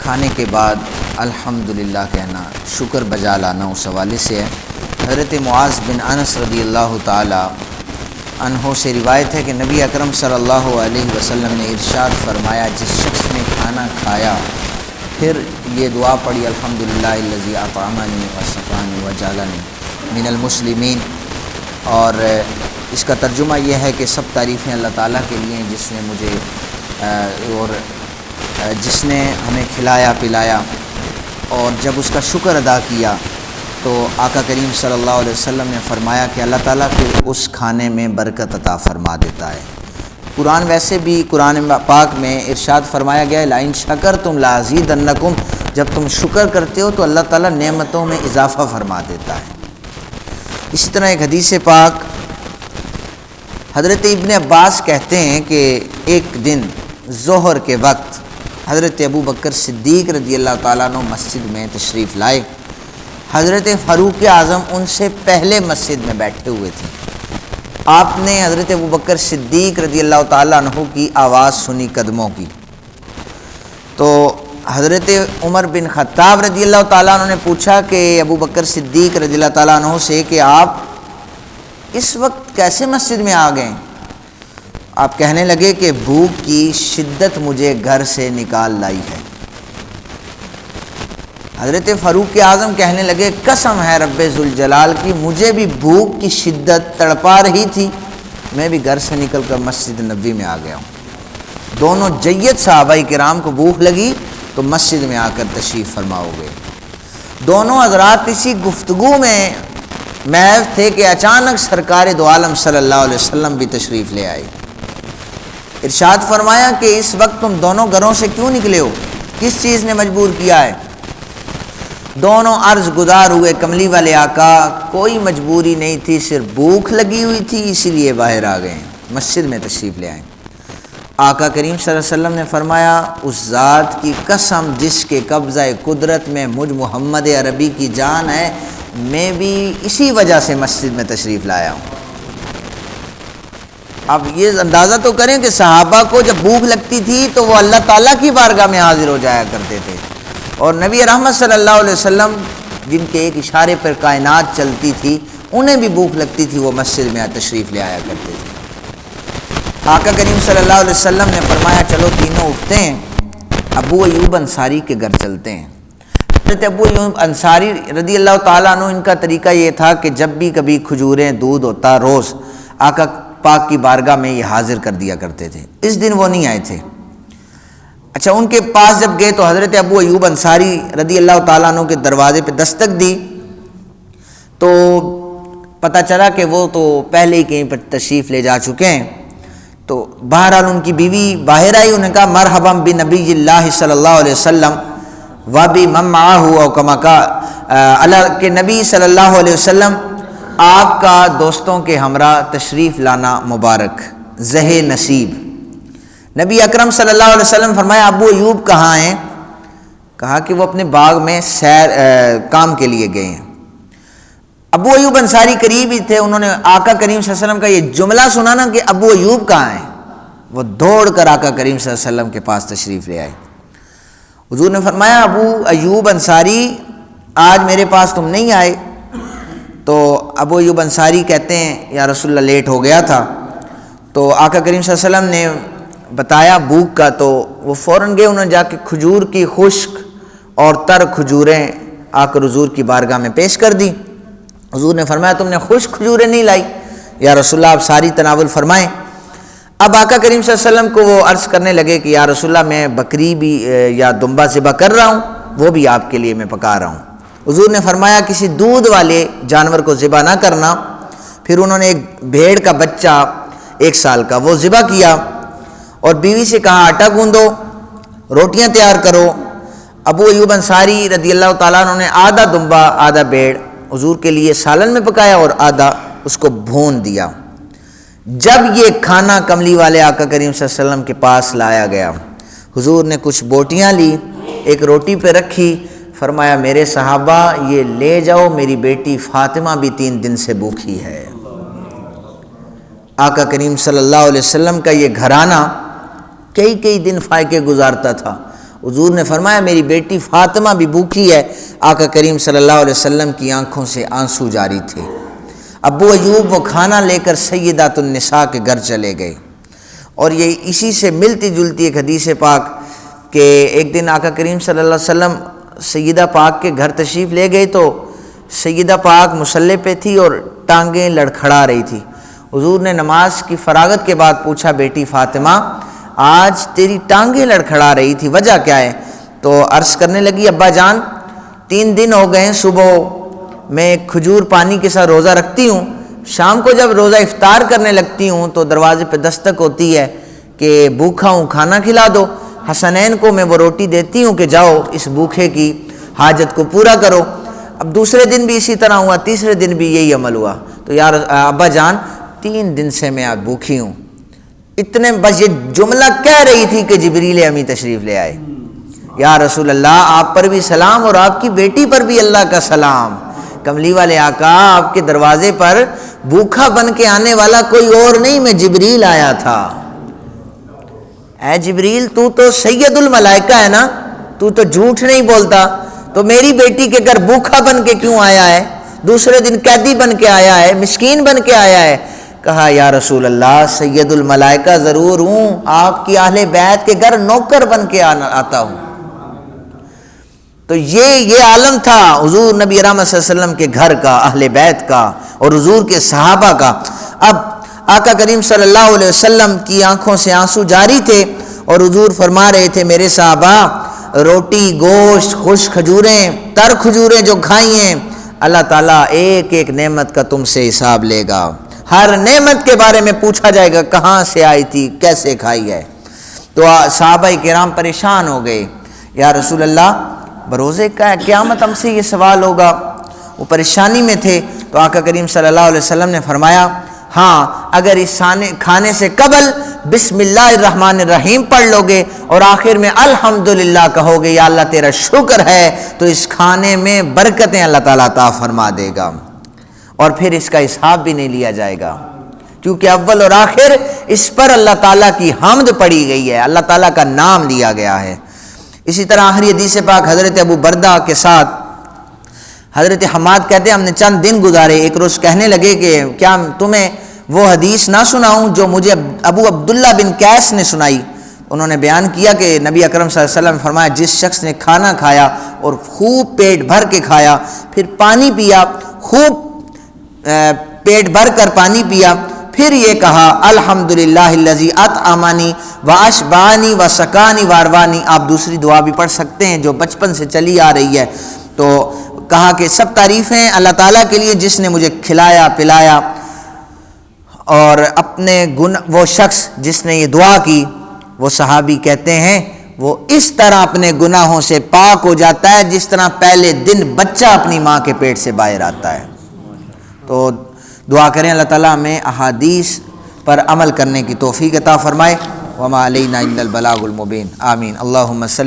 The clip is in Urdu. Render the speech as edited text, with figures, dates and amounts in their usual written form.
کھانے کے بعد الحمدللہ کہنا، شکر بجا لانا اس حوالے سے ہے۔ حضرت معاذ بن انس رضی اللہ تعالی عنہ سے روایت ہے کہ نبی اکرم صلی اللہ علیہ وسلم نے ارشاد فرمایا، جس شخص نے کھانا کھایا پھر یہ دعا پڑھی، الحمدللہ الذی اطعمنی وسقانی وجعلنی من المسلمین، اور اس کا ترجمہ یہ ہے کہ سب تعریفیں اللہ تعالیٰ کے لیے ہیں جس نے مجھے اور جس نے ہمیں کھلایا پلایا، اور جب اس کا شکر ادا کیا تو آقا کریم صلی اللہ علیہ وسلم نے فرمایا کہ اللہ تعالیٰ پھر اس کھانے میں برکت عطا فرما دیتا ہے۔ قرآن ویسے بھی قرآن پاک میں ارشاد فرمایا گیا ہے، لئن شکرتم لازیدنکم، جب تم شکر کرتے ہو تو اللہ تعالیٰ نعمتوں میں اضافہ فرما دیتا ہے۔ اسی طرح ایک حدیث پاک حضرت ابن عباس کہتے ہیں کہ ایک دن ظہر کے وقت حضرت ابو بکر صدیق رضی اللہ تعالیٰ عنہ مسجد میں تشریف لائے۔ حضرت فاروق اعظم ان سے پہلے مسجد میں بیٹھے ہوئے تھے۔ آپ نے حضرت ابو بکر صدیق رضی اللہ تعالیٰ عنہ کی آواز سنی قدموں کی، تو حضرت عمر بن خطاب رضی اللہ تعالیٰ عنہ نے پوچھا کہ ابو بکر صدیق رضی اللہ تعالیٰ عنہ سے کہ آپ اس وقت کیسے مسجد میں آ گئے؟ آپ کہنے لگے کہ بھوک کی شدت مجھے گھر سے نکال لائی ہے۔ حضرت فاروق اعظم کہنے لگے، قسم ہے رب ذوالجلال کی، مجھے بھی بھوک کی شدت تڑپا رہی تھی، میں بھی گھر سے نکل کر مسجد نبوی میں آ گیا ہوں۔ دونوں جید صحابہ کرام کو بھوک لگی تو مسجد میں آ کر تشریف فرما ہو گئے۔ دونوں حضرات اسی گفتگو میں محو تھے کہ اچانک سرکار دو عالم صلی اللہ علیہ وسلم بھی تشریف لے آئے۔ ارشاد فرمایا کہ اس وقت تم دونوں گھروں سے کیوں نکلے ہو؟ کس چیز نے مجبور کیا ہے؟ دونوں عرض گزار ہوئے، کملی والے آقا کوئی مجبوری نہیں تھی، صرف بھوک لگی ہوئی تھی اسی لیے باہر آ گئے، مسجد میں تشریف لے آئے۔ آقا کریم صلی اللہ علیہ وسلم نے فرمایا، اس ذات کی قسم جس کے قبضہ قدرت میں مجھ محمد عربی کی جان ہے، میں بھی اسی وجہ سے مسجد میں تشریف لایا ہوں۔ اب یہ اندازہ تو کریں کہ صحابہ کو جب بھوک لگتی تھی تو وہ اللہ تعالیٰ کی بارگاہ میں حاضر ہو جایا کرتے تھے، اور نبی رحمت صلی اللہ علیہ وسلم جن کے ایک اشارے پر کائنات چلتی تھی، انہیں بھی بھوک لگتی تھی، وہ مسجد میں تشریف لے آیا کرتے تھے۔ آقا کریم صلی اللہ علیہ وسلم نے فرمایا، چلو تینوں اٹھتے ہیں، ابو ایوب انصاری کے گھر چلتے ہیں۔ حضرت ابو ایوب انصاری رضی اللہ تعالیٰ عنہ، ان کا طریقہ یہ تھا کہ جب بھی کبھی کھجوریں دودھ ہوتا روز، آقا پاک کی بارگاہ میں یہ حاضر کر دیا کرتے تھے۔ اس دن وہ نہیں آئے تھے۔ اچھا، ان کے پاس جب گئے تو حضرت ابو ایوب انصاری رضی اللہ تعالیٰ عنہ کے دروازے پہ دستک دی تو پتہ چلا کہ وہ تو پہلے ہی کہیں پر تشریف لے جا چکے ہیں۔ تو بہرحال ان کی بیوی باہر آئی، انہوں نے کہا، مرحبا بنبی اللہ صلی اللہ علیہ وسلم وبی من معہ او کما اللہ کے نبی صلی اللہ علیہ وسلم، آپ کا دوستوں کے ہمراہ تشریف لانا مبارک، زہ نصیب۔ نبی اکرم صلی اللہ علیہ وسلم فرمایا، ابو ایوب کہاں ہیں؟ کہا کہ وہ اپنے باغ میں کام کے لیے گئے ہیں۔ ابو ایوب انصاری قریب ہی تھے، انہوں نے آقا کریم صلی اللہ علیہ وسلم کا یہ جملہ سنا نا کہ ابو ایوب کہاں ہیں، وہ دوڑ کر آقا کریم صلی اللہ علیہ وسلم کے پاس تشریف لے آئے۔ حضور نے فرمایا، ابو ایوب انصاری آج میرے پاس تم نہیں آئے؟ تو ابو ایوب انصاری کہتے ہیں، یا رسول اللہ لیٹ ہو گیا تھا۔ تو آقا کریم صلی اللہ علیہ وسلم نے بتایا بھوک کا، تو وہ فوراً گئے، انہوں نے جا کے کھجور کی خشک اور تر کھجوریں آ کر حضور کی بارگاہ میں پیش کر دی۔ حضور نے فرمایا، تم نے خشک کھجوریں نہیں لائی؟ یا رسول اللہ آپ ساری تناول فرمائیں۔ اب آقا کریم صلی اللہ علیہ وسلم کو وہ عرض کرنے لگے کہ یا رسول اللہ میں بکری بھی یا دمبا ذبح کر رہا ہوں، وہ بھی آپ کے لیے میں پکا رہا ہوں۔ حضور نے فرمایا، کسی دودھ والے جانور کو ذبح نہ کرنا۔ پھر انہوں نے ایک بھیڑ کا بچہ 1 سال کا وہ ذبح کیا، اور بیوی سے کہا، آٹا گوندو، روٹیاں تیار کرو۔ ابو ایوب انصاری رضی اللہ تعالیٰ عنہ نے آدھا دمبا آدھا بھیڑ حضور کے لیے سالن میں پکایا اور آدھا اس کو بھون دیا۔ جب یہ کھانا کملی والے آقا کریم صلی اللہ علیہ وسلم کے پاس لایا گیا، حضور نے کچھ بوٹیاں لی، ایک روٹی پہ رکھی، فرمایا، میرے صحابہ یہ لے جاؤ، میری بیٹی فاطمہ بھی 3 دن سے بھوکھی ہے۔ آقا کریم صلی اللہ علیہ وسلم کا یہ گھرانہ کئی دن فائقے گزارتا تھا، حضور نے فرمایا میری بیٹی فاطمہ بھی بھوکی ہے۔ آقا کریم صلی اللہ علیہ وسلم کی آنکھوں سے آنسو جاری تھے۔ ابو ایوب وہ کھانا لے کر سیدات النساء کے گھر چلے گئے، اور یہ اسی سے ملتی جلتی ایک حدیث پاک کہ ایک دن آقا کریم صلی اللہ علیہ وسلم سیدہ پاک کے گھر تشریف لے گئے تو سیدہ پاک مصلی پہ تھی اور ٹانگیں لڑکھڑا رہی تھی۔ حضور نے نماز کی فراغت کے بعد پوچھا بیٹی فاطمہ آج تیری ٹانگیں لڑکھڑا رہی تھی، وجہ کیا ہے؟ تو عرض کرنے لگی ابا جان 3 دن ہو گئے ہیں، صبح میں کھجور پانی کے ساتھ روزہ رکھتی ہوں، شام کو جب روزہ افطار کرنے لگتی ہوں تو دروازے پہ دستک ہوتی ہے کہ بھوکھا ہوں کھانا کھلا دو۔ حسنین کو میں وہ روٹی دیتی ہوں کہ جاؤ اس بھوکھے کی حاجت کو پورا کرو۔ اب دوسرے دن بھی اسی طرح ہوا، تیسرے دن بھی یہی عمل ہوا، تو یار ابا جان 3 دن سے میں آج بھوکھی ہوں۔ اتنے بس یہ جملہ کہہ رہی تھی کہ جبریل امی تشریف لے آئے۔ یا رسول اللہ آپ پر بھی سلام اور آپ کی بیٹی پر بھی اللہ کا سلام۔ کملی والے آقا آپ کے دروازے پر بھوکھا بن کے آنے والا کوئی اور نہیں، میں جبریل آیا تھا۔ اے جبریل تو سید الملائکہ ہے نا، تو جھوٹ نہیں بولتا، تو میری بیٹی کے گھر بھوکھا بن کے کیوں آیا ہے؟ دوسرے دن قیدی بن کے آیا ہے، مسکین بن کے آیا ہے۔ کہا یا رسول اللہ سید الملائکہ ضرور ہوں، آپ کی اہل بیت کے گھر نوکر بن کے آتا ہوں۔ تو یہ عالم تھا حضور نبی رحمت صلی اللہ علیہ وسلم کے گھر کا، اہل بیت کا اور حضور کے صحابہ کا۔ اب آقا کریم صلی اللہ علیہ وسلم کی آنکھوں سے آنسو جاری تھے اور حضور فرما رہے تھے میرے صحابہ روٹی گوشت خوش کھجوریں تر کھجوریں جو کھائی ہیں اللہ تعالیٰ ایک ایک نعمت کا تم سے حساب لے گا، ہر نعمت کے بارے میں پوچھا جائے گا کہاں سے آئی تھی کیسے کھائی ہے۔ تو صحابہ کرام پریشان ہو گئے، یا رسول اللہ بروزے کا قیامت ہم سے یہ سوال ہوگا، وہ پریشانی میں تھے۔ تو آقا کریم صلی اللہ علیہ وسلم نے فرمایا ہاں اگر اس کھانے سے قبل بسم اللہ الرحمن الرحیم پڑھ لو گے اور آخر میں الحمدللہ کہو گے یا اللہ تیرا شکر ہے، تو اس کھانے میں برکتیں اللہ تعالیٰ عطا فرما دے گا، اور پھر اس کا حساب بھی نہیں لیا جائے گا، کیونکہ اول اور آخر اس پر اللہ تعالیٰ کی حمد پڑھی گئی ہے، اللہ تعالیٰ کا نام لیا گیا ہے۔ اسی طرح آخری حدیث پاک حضرت ابو بردہ کے ساتھ حضرت حماد کہتے ہیں ہم نے چند دن گزارے، ایک روز کہنے لگے کہ کیا تمہیں وہ حدیث نہ سناؤں جو مجھے ابو عبداللہ بن قیس نے سنائی؟ انہوں نے بیان کیا کہ نبی اکرم صلی اللہ علیہ وسلم نے فرمایا جس شخص نے کھانا کھایا اور خوب پیٹ بھر کے کھایا، پھر پانی پیا، خوب پیٹ بھر کر پانی پیا، پھر یہ کہا الحمدللہ الذی اطعمنی واشبعنی وسقانی واروانی۔ آپ دوسری دعا بھی پڑھ سکتے ہیں جو بچپن سے چلی آ رہی ہے۔ تو کہا کہ سب تعریفیں اللہ تعالیٰ کے لیے جس نے مجھے کھلایا پلایا، اور اپنے وہ شخص جس نے یہ دعا کی وہ صحابی کہتے ہیں وہ اس طرح اپنے گناہوں سے پاک ہو جاتا ہے جس طرح پہلے دن بچہ اپنی ماں کے پیٹ سے باہر آتا ہے۔ تو دعا کریں اللہ تعالیٰ ہمیں احادیث پر عمل کرنے کی توفیق عطا فرمائے۔ وما علینا الا البلاغ المبین، آمین۔ اللہم صلی